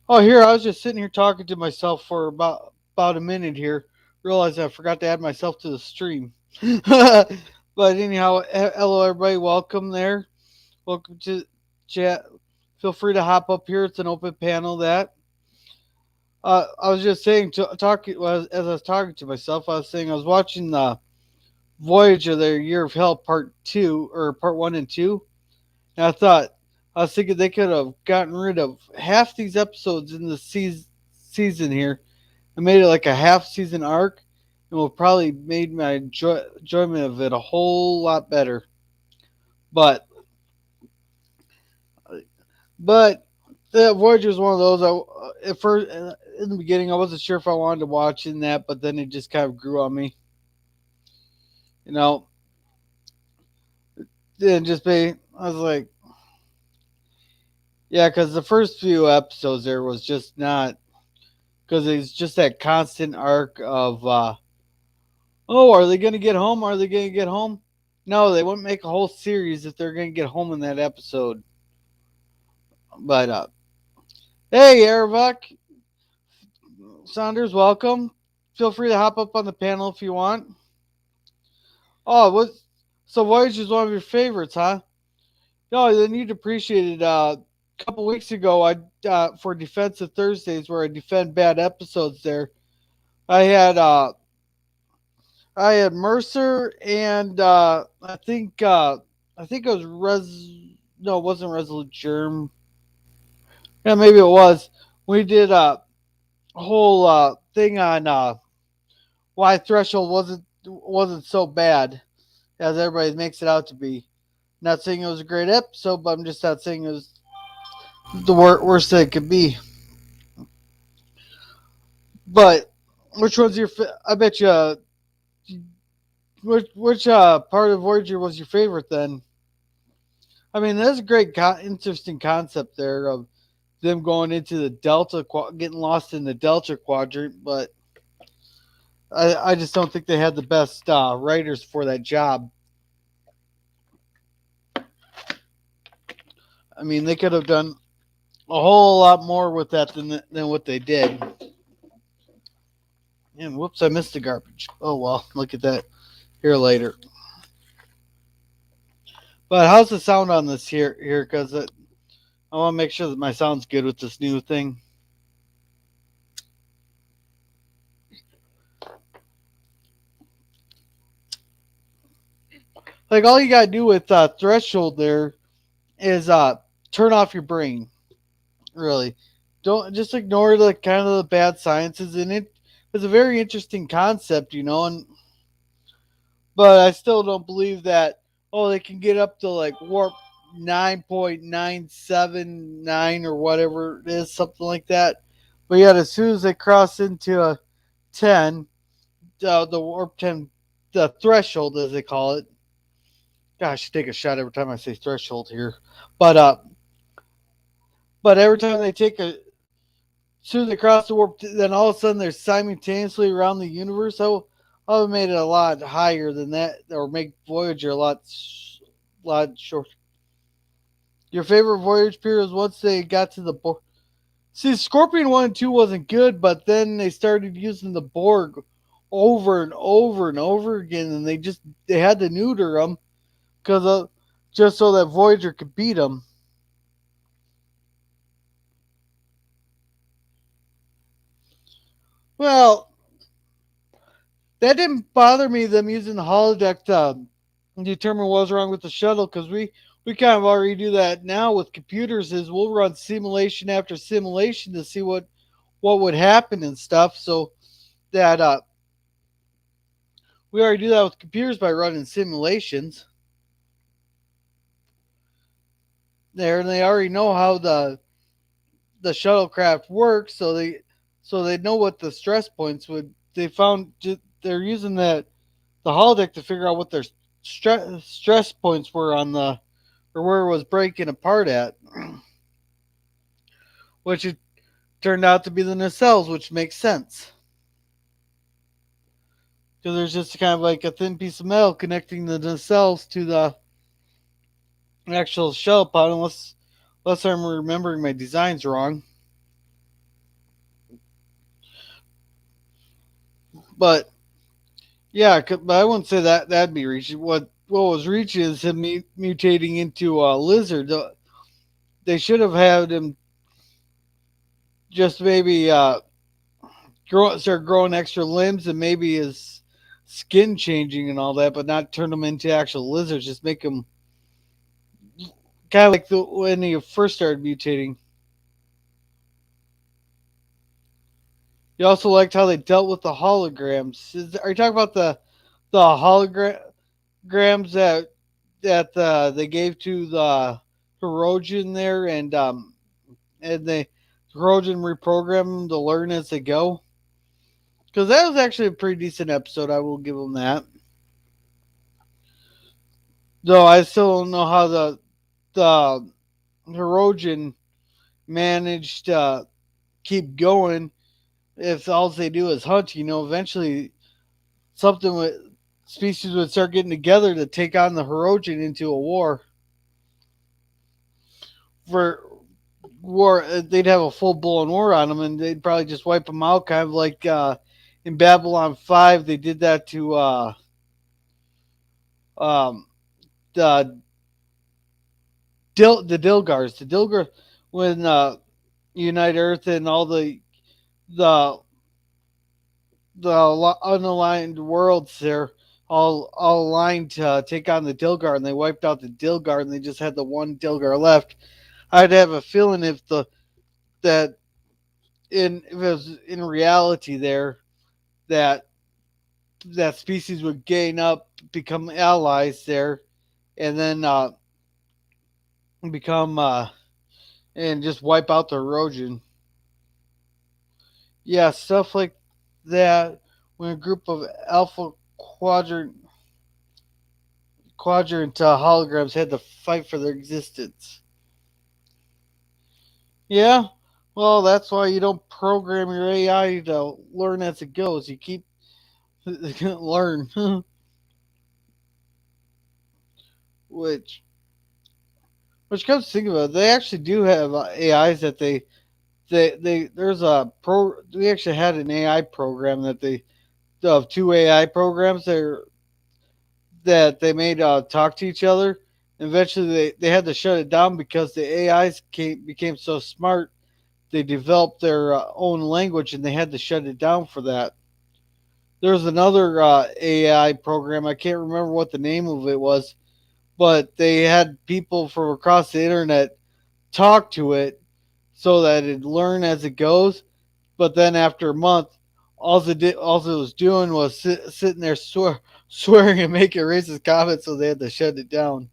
Oh, here I was just sitting here talking to myself for about a minute here. Realized I forgot to add myself to the stream. But anyhow, hello everybody. Welcome there. Welcome to chat. Feel free to hop up here. It's an open panel. That I was just saying to talking as I was talking to myself. I was saying I was watching the Voyager, their Year of Hell Part Two or Part One and Two. And I was thinking they could have gotten rid of half these episodes in the season here and made it like a half season arc, and will probably made my enjoyment of it a whole lot better. But but the Voyager is one of those. At first in the beginning, I wasn't sure if I wanted to watch in that, but then it just kind of grew on me. You know, then just be I was like, yeah, because the first few episodes there was just not because it's just that constant arc of oh, are they going to get home? Are they going to get home? No, they wouldn't make a whole series if they're going to get home in that episode. But hey, Aravok Saunders, welcome. Feel free to hop up on the panel if you want. Oh, what? So Voyage is one of your favorites, huh? No, then you'd appreciate it. A couple weeks ago, I for Defensive Thursdays, where I defend bad episodes. There, I had uh, I had Mercer and I think it was No, it wasn't Resolute Germ. Yeah, maybe it was. We did a whole thing on why Threshold wasn't so bad as everybody makes it out to be. Not saying it was a great episode, but I'm just not saying it was the worst that it could be. But which one's your? I bet you. Which part of Voyager was your favorite then? I mean, that's a great, interesting concept there of them going into the Delta, getting lost in the Delta quadrant. But I just don't think they had the best writers for that job. I mean, they could have done a whole lot more with that than what they did. And whoops, I missed the garbage. Oh well, look at that here later. But how's the sound on this here? Because I want to make sure that my sound's good with this new thing. Like all you gotta do with Threshold there is turn off your brain. Really, don't just ignore the kind of the bad sciences in it. It's a very interesting concept, and but I still don't believe that. Oh, they can get up to like warp 9.979 or whatever it is, something like that. But yet, as soon as they cross into a 10, the warp 10, the threshold as they call it. Gosh, I should take a shot every time I say threshold here. But every time they take a, as soon as they cross the warp, then all of a sudden they're simultaneously around the universe. I would have made it a lot higher than that, or make Voyager lot short. Your favorite Voyage period was once they got to the Borg. See, Scorpion 1 and 2 wasn't good, but then they started using the Borg over and over and over again, and they had to neuter them because just so that Voyager could beat them. Well, that didn't bother me them using the holodeck to determine what was wrong with the shuttle because we kind of already do that now with computers. Is we'll run simulation after simulation to see what would happen and stuff. So that we already do that with computers by running simulations there, and they already know how the shuttlecraft works. So they know what the stress points would. They found they're using the holodeck to figure out what their stress points were on the or where it was breaking apart at, which it turned out to be the nacelles, which makes sense because there's just kind of like a thin piece of metal connecting the nacelles to the actual shell pod, unless I'm remembering my designs wrong. But yeah, but I wouldn't say that'd be reaching. What was reaching is him mutating into a lizard. They should have had him just maybe start growing extra limbs and maybe his skin changing and all that, but not turn him into actual lizards. Just make him kind of like when he first started mutating. You also liked how they dealt with the holograms. Are you talking about the holograms that they gave to the Hirogen there, and they Hirogen reprogrammed them to learn as they go? Because that was actually a pretty decent episode. I will give them that. Though I still don't know how the Hirogen managed to keep going if all they do is hunt. Eventually something with species would start getting together to take on the Hirogen into a war. For war, they'd have a full blown war on them, and they'd probably just wipe them out, kind of like in Babylon 5. They did that to um, the the Dilgars. The Dilgar when Unite Earth and all the unaligned worlds there all aligned to take on the Dilgar, and they wiped out the Dilgar, and they just had the one Dilgar left. I'd have a feeling if the that if it was in reality there that that species would gain up, become allies there, and then become and just wipe out the erosion. Yeah, stuff like that. When a group of alpha quadrant holograms had to fight for their existence. Yeah, well, that's why you don't program your AI to learn as it goes. You keep learn, which comes to think about it, they actually do have AIs that they there's a pro. We actually had an AI program that they of two AI programs that they made talk to each other. Eventually, they had to shut it down because the AIs became so smart. They developed their own language, and they had to shut it down for that. There's another AI program. I can't remember what the name of it was, but they had people from across the internet talk to it so that it learn as it goes. But then after a month, all it was doing was sitting there swearing and making racist comments, so they had to shut it down.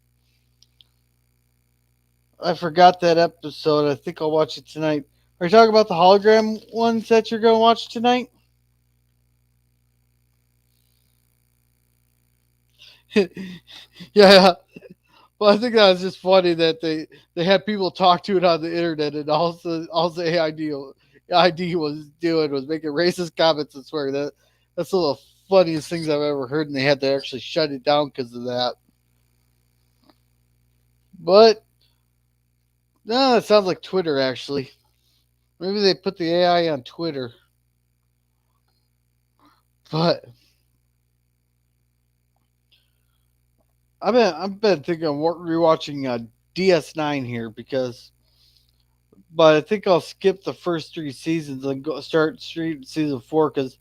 I forgot that episode. I think I'll watch it tonight. Are you talking about the hologram ones that you're going to watch tonight? Yeah. Well, I think that was just funny that they had people talk to it on the internet, and also ID was doing was making racist comments and swearing. That's one of the funniest things I've ever heard, and they had to actually shut it down because of that. But no, it sounds like Twitter actually. Maybe they put the AI on Twitter. But I've been thinking of rewatching DS9 here because, but I think I'll skip the first three seasons and go start season 4 because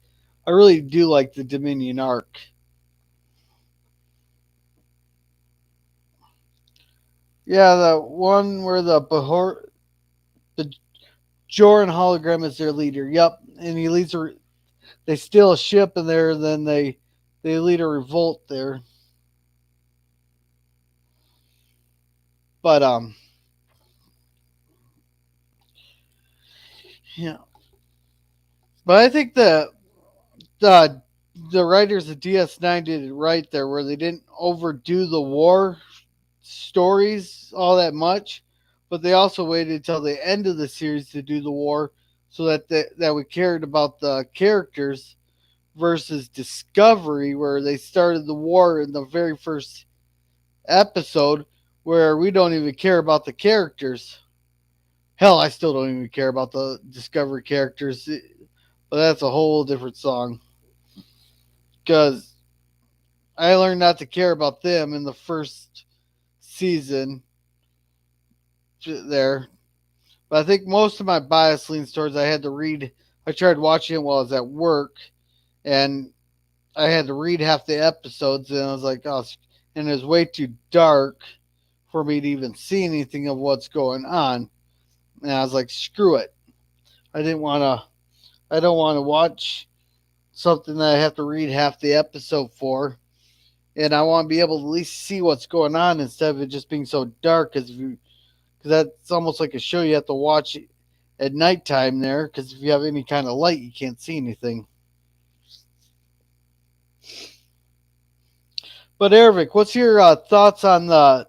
I really do like the Dominion arc. Yeah, the one where the Joran hologram is their leader. Yep, and he leads they steal a ship in there, and then they lead a revolt there. But yeah, but I think the the writers of DS9 did it right there, where they didn't overdo the war stories all that much, but they also waited until the end of the series to do the war, so that we cared about the characters versus Discovery, where they started the war in the very first episode, where we don't even care about the characters. Hell, I still don't even care about the Discovery characters, but that's a whole different song. because I learned not to care about them in the first season there. But I think most of my bias leans towards I had to read. I tried watching it while I was at work, and I had to read half the episodes, and I was like, oh, and it was way too dark for me to even see anything of what's going on. And I was like, screw it. I didn't want to. I don't want to watch something that I have to read half the episode for, and I want to be able to at least see what's going on instead of it just being so dark. Because that's almost like a show you have to watch at nighttime there. Because if you have any kind of light, you can't see anything. But Ervik, what's your thoughts on the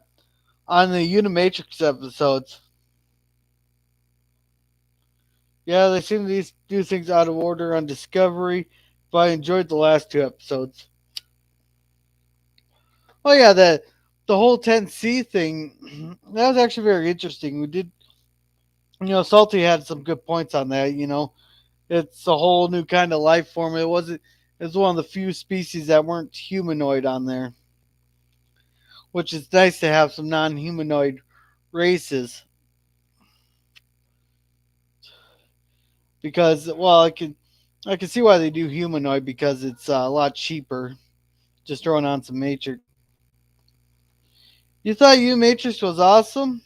Unimatrix episodes? Yeah, they seem to do things out of order on Discovery, but I enjoyed the last two episodes. Oh yeah, the whole 10C thing that was actually very interesting. We did, Salty had some good points on that. It's a whole new kind of life form. It's one of the few species that weren't humanoid on there, which is nice to have some non-humanoid races because I can see why they do humanoid because it's a lot cheaper. Just throwing on some Matrix. You thought U Matrix was awesome?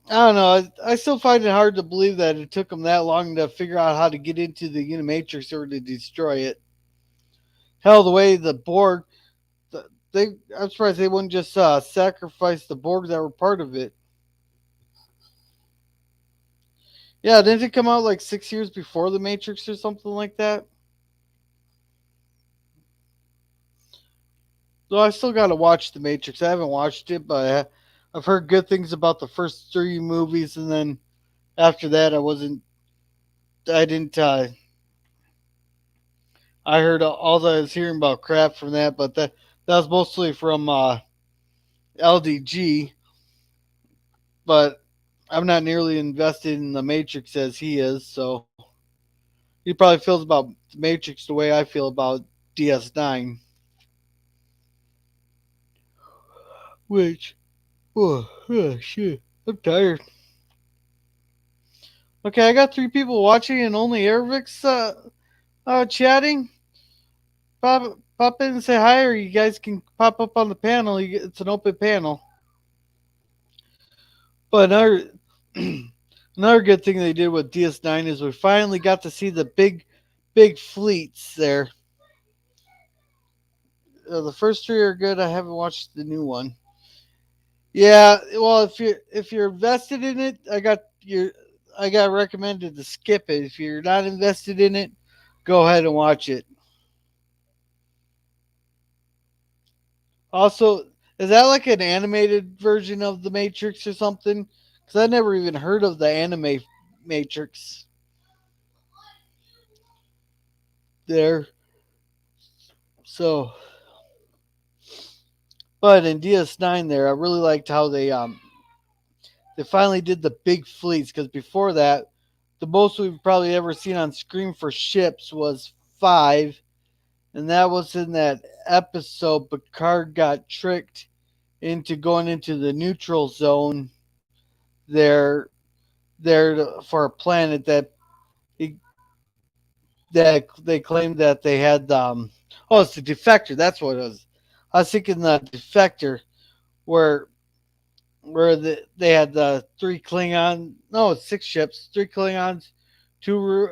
I don't know. I still find it hard to believe that it took them that long to figure out how to get into the Unimatrix or to destroy it. Hell, the way the Borg, they I'm surprised they wouldn't just sacrifice the Borg that were part of it. Yeah, didn't it come out like 6 years before the Matrix or something like that? So I still got to watch the Matrix. I haven't watched it, but I've heard good things about the first three movies, and then after that, I didn't. I heard all I was hearing about crap from that, but that was mostly from LDG. But I'm not nearly invested in the Matrix as he is, so he probably feels about the Matrix the way I feel about DS9. Which, oh shit, I'm tired. Okay, I got three people watching and only Ervik's chatting. Pop in and say hi, or you guys can pop up on the panel. It's an open panel. But another good thing they did with DS9 is we finally got to see the big fleets there. The first three are good. I haven't watched the new one. Yeah, well, if you're invested in it, I got recommended to skip it. If you're not invested in it, go ahead and watch it. Also, is that like an animated version of the Matrix or something? Because I never even heard of the anime Matrix there. So, but in DS9 there, I really liked how they finally did the big fleets because before that, the most we've probably ever seen on screen for ships was five, and that was in that episode. Picard got tricked into going into the neutral zone there for a planet he, that they claimed that they had. Oh, it's the defector. That's what it was. I was thinking the defector where they had the three Klingon, no, six ships, three Klingons, two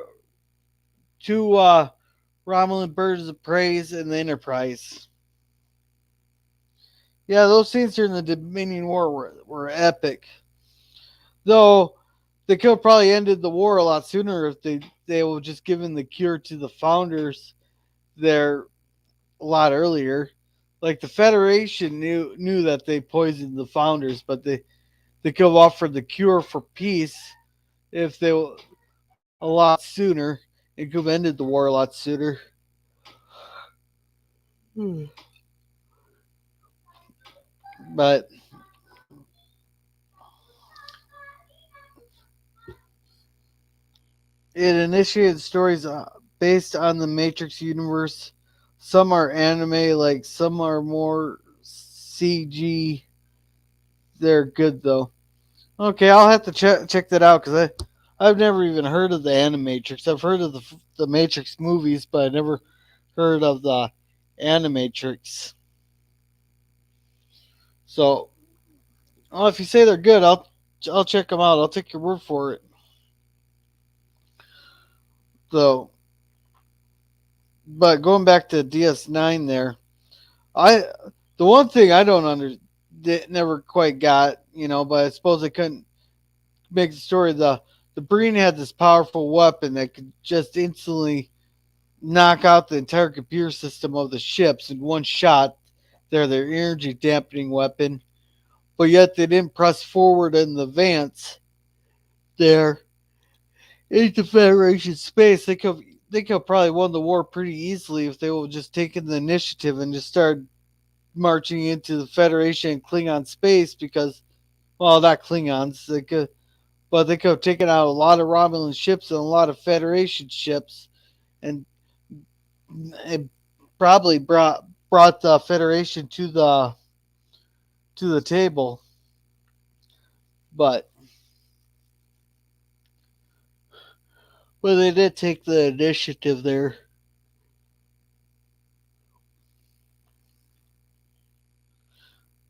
two Romulan birds of prey, and the Enterprise. Yeah, those scenes during the Dominion War were epic. Though they could have probably ended the war a lot sooner if they were just given the cure to the founders there a lot earlier. Like the Federation knew that they poisoned the founders, but they could have offered the cure for peace if they were a lot sooner. It could have ended the war a lot sooner. But it initiated stories based on the Matrix universe. Some are anime, like some are more CG. They're good though. Okay, I'll have to check that out because I've never even heard of the Animatrix. I've heard of the Matrix movies, but I never heard of the Animatrix. So, well, if you say they're good, I'll check them out. I'll take your word for it. So, but going back to DS9 there, I the one thing I don't never quite got, but I suppose they couldn't make the story. The Breen had this powerful weapon that could just instantly knock out the entire computer system of the ships in one shot. They're their energy dampening weapon, but yet they didn't press forward in the advance there into Federation space. They could probably won the war pretty easily if they would just taken the initiative and just started marching into the Federation and Klingon space because, well, not Klingons, but they could have taken out a lot of Romulan ships and a lot of Federation ships, and it probably brought the Federation to the table. But they did take the initiative there.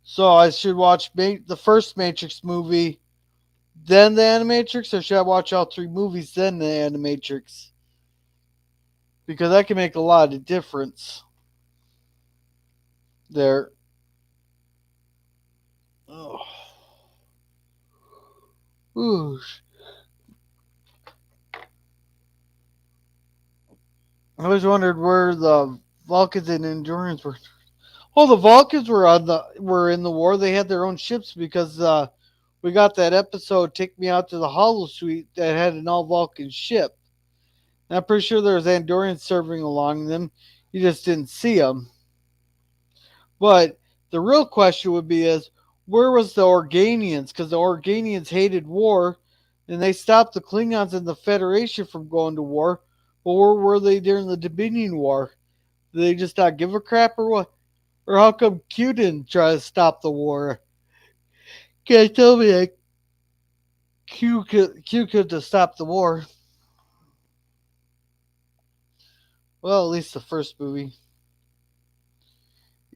So I should watch the first Matrix movie, then the Animatrix, or should I watch all three movies, then the Animatrix? Because that can make a lot of difference there. Oh. Ooh. I always wondered where the Vulcans and Endurance were. Oh, the Vulcans were in the war. They had their own ships because we got that episode "Take Me Out to the Hollow Suite" that had an all Vulcan ship. And I'm pretty sure there was Andorians serving along them. You just didn't see them. But the real question would be is where was the Organians? Because the Organians hated war, and they stopped the Klingons and the Federation from going to war. But where were they during the Dominion War? Did they just not give a crap or what? Or how come Q didn't try to stop the war? Can't tell me that Q could have stopped the war. Well, at least the first movie.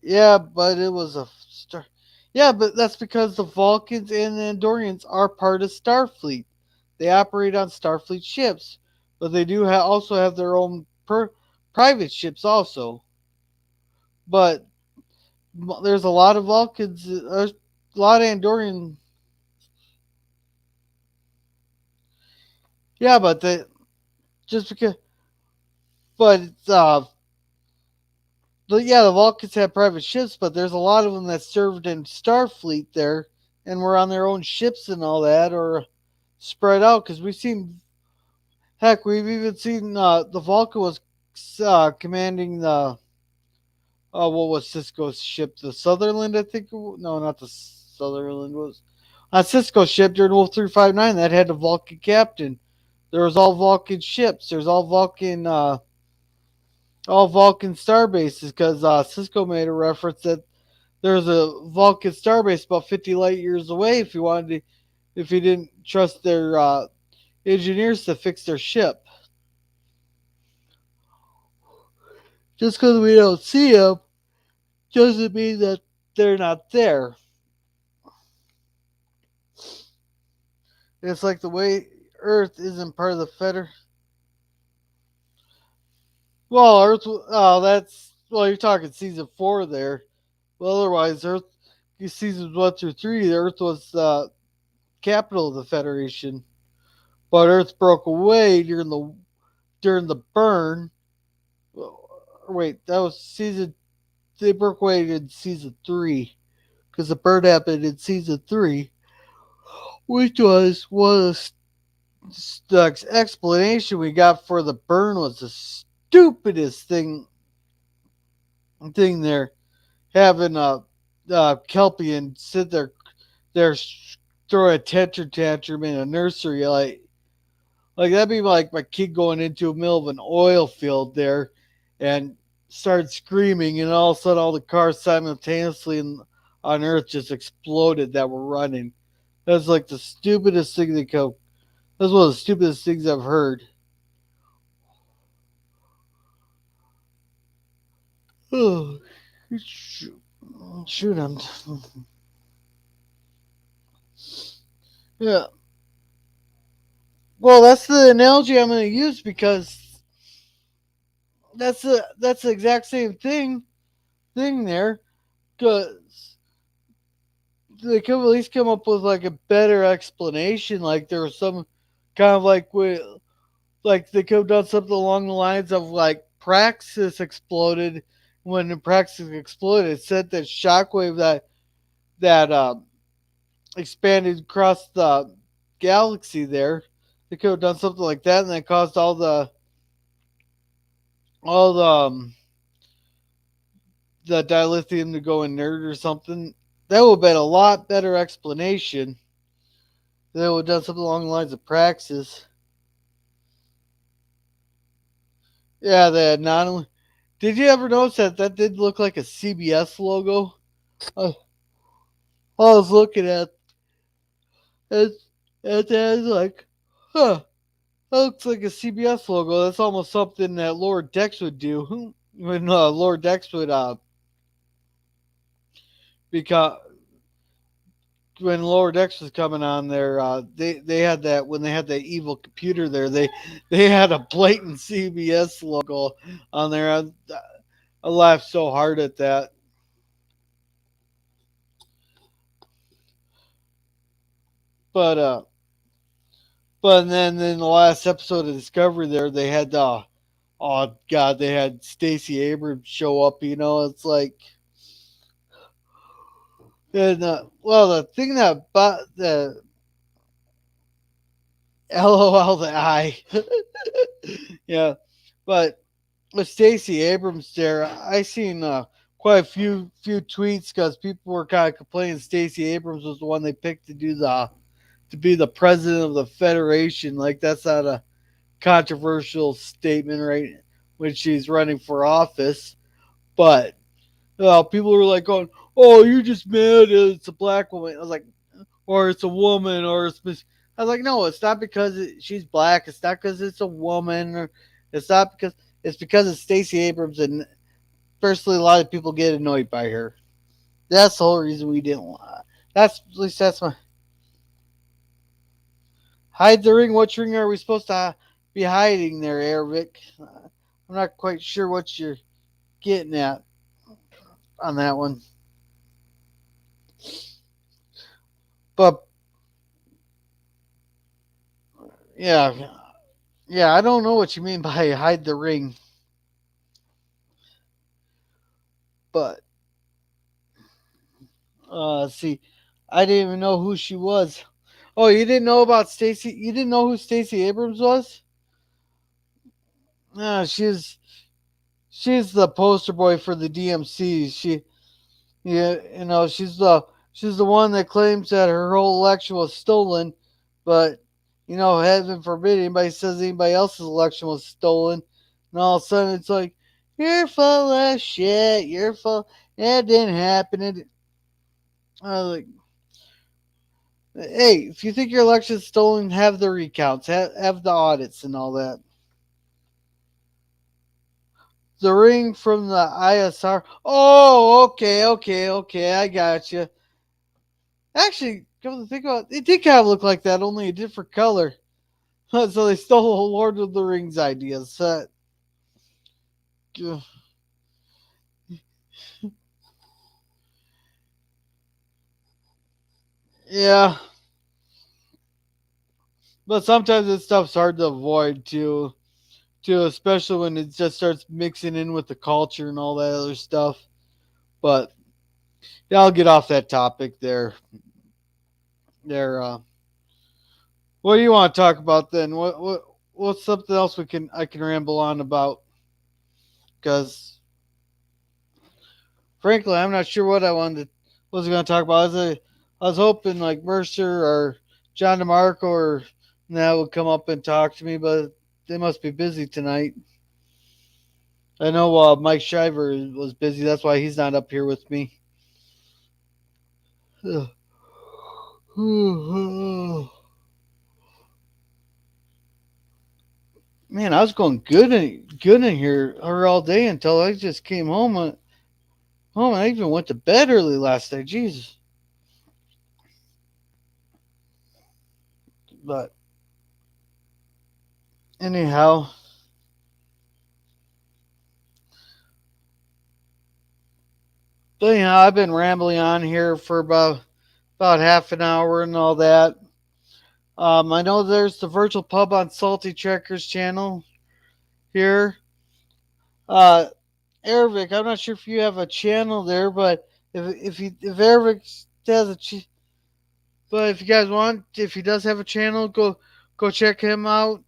Yeah, but it was a star. Yeah, but that's because the Vulcans and the Andorians are part of Starfleet. They operate on Starfleet ships, but they do also have their own private ships also. But there's a lot of Vulcans, a lot of Andorian. Yeah, but just because, but the Vulcans have private ships, but there's a lot of them that served in Starfleet there, and were on their own ships and all that, or spread out. Because we've seen, heck, we've even seen the Vulcan was commanding the what was Cisco's ship, the Sutherland, I think. No, not the Sutherland was Cisco's ship during Wolf 359 that had a Vulcan captain. There was all Vulcan ships. There's all Vulcan star bases because Cisco made a reference that there's a Vulcan starbase about 50 light years away if he didn't trust their engineers to fix their ship. Just because we don't see them doesn't mean that they're not there. It's like the way Earth isn't part of the Feder. Well, Earth. Oh, you're talking season 4 there. Well, otherwise, Earth. Seasons 1 through 3, the Earth was the capital of the Federation, but Earth broke away during the burn. Wait, that was season. They broke away in season 3 because the burn happened in season 3, which was one of the explanation we got for the burn was the stupidest thing there, having a Kelpian sit there throw a tantrum in a nursery, like Like that'd be like my kid going into the middle of an oil field there, and started screaming, and all of a sudden all the cars simultaneously on Earth just exploded that were running. That's like the stupidest thing they could. That's one of the stupidest things I've heard. Oh, shoot, shoot, yeah. Well, that's the analogy I'm going to use because that's the exact same thing there. Because they could at least come up with like a better explanation. Like there was some kind of like they could have done something along the lines of like Praxis exploded. When the Praxis exploded, it sent that shockwave that expanded across the galaxy. There, they could have done something like that, and that caused all the dilithium to go inert or something. That would have been a lot better explanation. They would have done something along the lines of Praxis. Yeah, they had not only. Did you ever notice that did look like a CBS logo? I, I was looking at it, and I was like, huh, that looks like a CBS logo. That's almost something that Lord Dex would do when Lord Dex would because when Lower Decks was coming on there, they had that when they had that evil computer there. They had a blatant CBS logo on there. I laughed so hard at that. But but then in the last episode of Discovery, there they had oh god, they had Stacey Abrams show up. You know, it's like and well, the thing that but the LOL the I yeah, but with Stacey Abrams there, I seen quite a few tweets because people were kind of complaining Stacey Abrams was the one they picked to be the president of the federation. Like that's not a controversial statement, right? When she's running for office, but people were like going, "Oh, you're just mad it's a black woman." I was like, or it's a woman, or it's. I was like, no, it's not because she's black. It's not because it's a woman. Or it's not because it's because it's Stacey Abrams, and personally, a lot of people get annoyed by her. That's the whole reason we didn't. That's at least that's my hide the ring. What ring are we supposed to be hiding there, Ervik? I'm not quite sure what you're getting at on that one, but yeah, yeah, I don't know what you mean by hide the ring, but see, I didn't even know who she was. Oh, you didn't know about Stacey? You didn't know who Stacey Abrams was? No, she's the poster boy for the DMC. Yeah, she's the one that claims that her whole election was stolen, but heaven forbid anybody says anybody else's election was stolen, and all of a sudden it's like you're full of shit. You're full. That didn't happen. I was like, hey, if you think your election's stolen, have the recounts, have the audits, and all that. The ring from the ISR. Oh, okay. I got you. Actually, come to think about it, it did kind of look like that, only a different color. So they stole Lord of the Rings ideas. Yeah, but sometimes this stuff's hard to avoid too. Too, especially when it just starts mixing in with the culture and all that other stuff. But yeah, I'll get off that topic there. There. What do you want to talk about then? What's something else I can ramble on about? Because frankly, I'm not sure what I was going to talk about. I was hoping like Mercer or John DeMarco or that would come up and talk to me, but they must be busy tonight. I know Mike Shiver was busy. That's why he's not up here with me. Man, I was going good in here all day until I just came home. Home, I even went to bed early last night. Jesus, but anyhow, I've been rambling on here for about half an hour and all that. I know there's the virtual pub on Salty Trekkers channel here. Uh, Arabic, I'm not sure if you have a channel there, but if Arabic has but if you guys want, if he does have a channel, go check him out.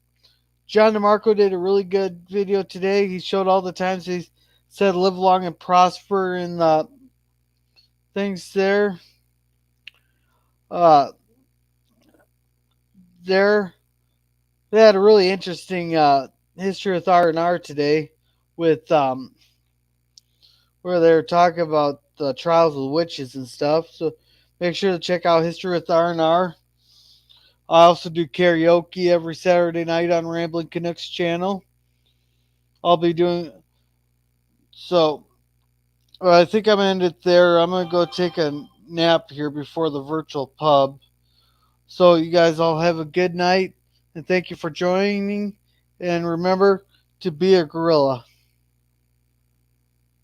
John DeMarco did a really good video today. He showed all the times he said live long and prosper in the things there. Uh, there they had a really interesting history with R&R today, with where they were talking about the trials of witches and stuff. So make sure to check out History with R&R. I also do karaoke every Saturday night on Rambling Canucks channel. I'll be doing so. I think I'm gonna end it there. I'm gonna go take a nap here before the virtual pub. So you guys all have a good night, and thank you for joining. And remember to be a gorilla.